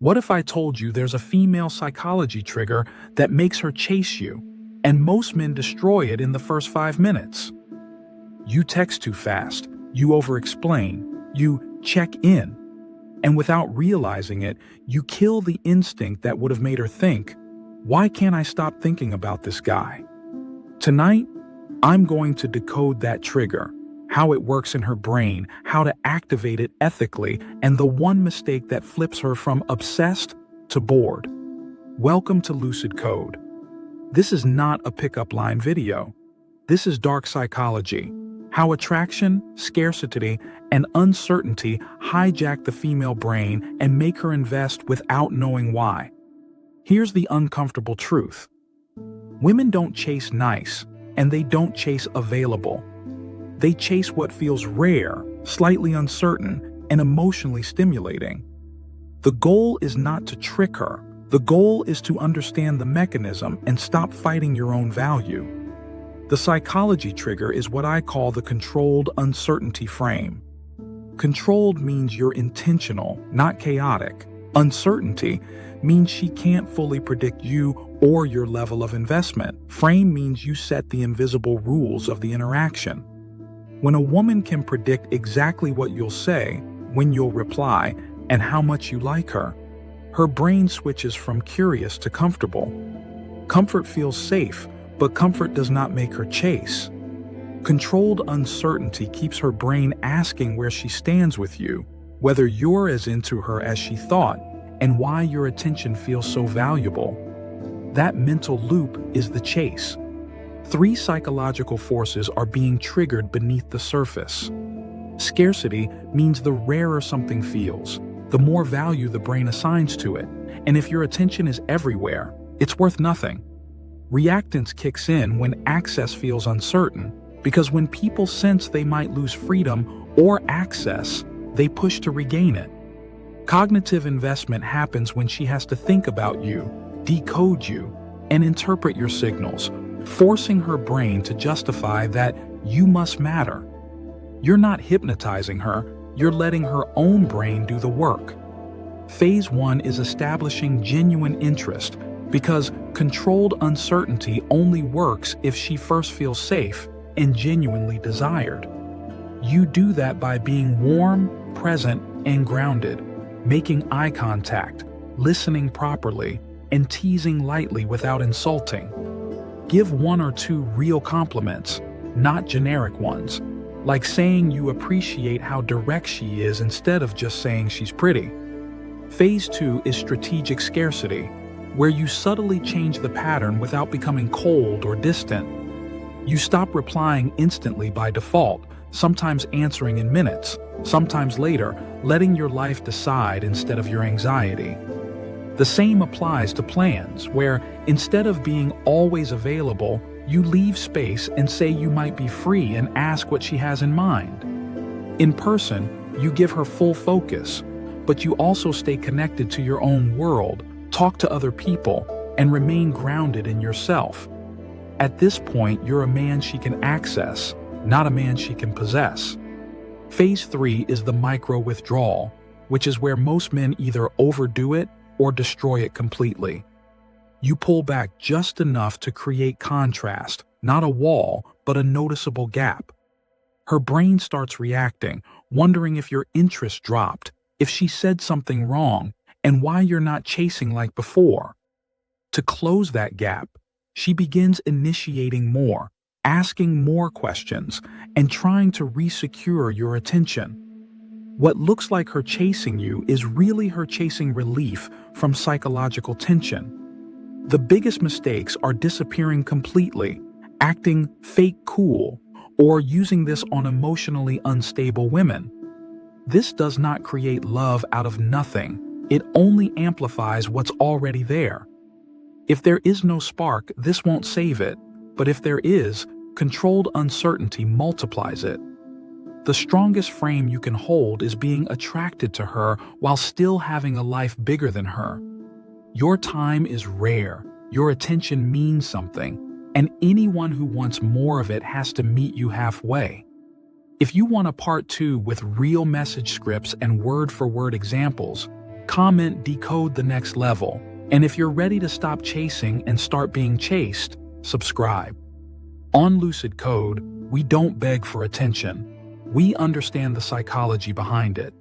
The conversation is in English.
What if I told you there's a female psychology trigger that makes her chase you, and most men destroy it in the first 5 minutes? You text too fast, you over-explain, you check in, and without realizing it, you kill the instinct that would have made her think, "Why can't I stop thinking about this guy?" Tonight, I'm going to decode that trigger, how it works in her brain, how to activate it ethically, and the one mistake that flips her from obsessed to bored. Welcome to Lucid Code. This is not a pickup line video. This is dark psychology, how attraction, scarcity, and uncertainty hijack the female brain and make her invest without knowing why. Here's the uncomfortable truth. Women don't chase nice, and they don't chase available. They chase what feels rare, slightly uncertain, and emotionally stimulating. The goal is not to trick her. The goal is to understand the mechanism and stop fighting your own value. The psychology trigger is what I call the controlled uncertainty frame. Controlled means you're intentional, not chaotic. Uncertainty means she can't fully predict you or your level of investment. Frame means you set the invisible rules of the interaction. When a woman can predict exactly what you'll say, when you'll reply, and how much you like her, her brain switches from curious to comfortable. Comfort feels safe, but comfort does not make her chase. Controlled uncertainty keeps her brain asking where she stands with you, whether you're as into her as she thought, and why your attention feels so valuable. That mental loop is the chase. 3 psychological forces are being triggered beneath the surface. Scarcity means the rarer something feels, the more value the brain assigns to it, and if your attention is everywhere, it's worth nothing. Reactance kicks in when access feels uncertain, because when people sense they might lose freedom or access, they push to regain it. Cognitive investment happens when she has to think about you, decode you, and interpret your signals, forcing her brain to justify that you must matter. You're not hypnotizing her, you're letting her own brain do the work. Phase 1 is establishing genuine interest, because controlled uncertainty only works if she first feels safe and genuinely desired. You do that by being warm, present, and grounded, making eye contact, listening properly, and teasing lightly without insulting. Give 1 or 2 real compliments, not generic ones, like saying you appreciate how direct she is instead of just saying she's pretty. Phase 2 is strategic scarcity, where you subtly change the pattern without becoming cold or distant. You stop replying instantly by default, sometimes answering in minutes, sometimes later, letting your life decide instead of your anxiety. The same applies to plans, where instead of being always available, you leave space and say you might be free and ask what she has in mind. In person, you give her full focus, but you also stay connected to your own world, talk to other people, and remain grounded in yourself. At this point, you're a man she can access, not a man she can possess. Phase 3 is the micro-withdrawal, which is where most men either overdo it or destroy it completely. You pull back just enough to create contrast, not a wall, but a noticeable gap. Her brain starts reacting, wondering if your interest dropped, if she said something wrong, and why you're not chasing like before. To close that gap, she begins initiating more, asking more questions, and trying to resecure your attention. What looks like her chasing you is really her chasing relief from psychological tension. The biggest mistakes are disappearing completely, acting fake cool, or using this on emotionally unstable women. This does not create love out of nothing. It only amplifies what's already there. If there is no spark, this won't save it, but if there is, controlled uncertainty multiplies it. The strongest frame you can hold is being attracted to her while still having a life bigger than her. Your time is rare, your attention means something, and anyone who wants more of it has to meet you halfway. If you want a part 2 with real message scripts and word-for-word examples, Comment Decode the Next Level. And if you're ready to stop chasing and start being chased, subscribe. On Lucid Code, we don't beg for attention. We understand the psychology behind it.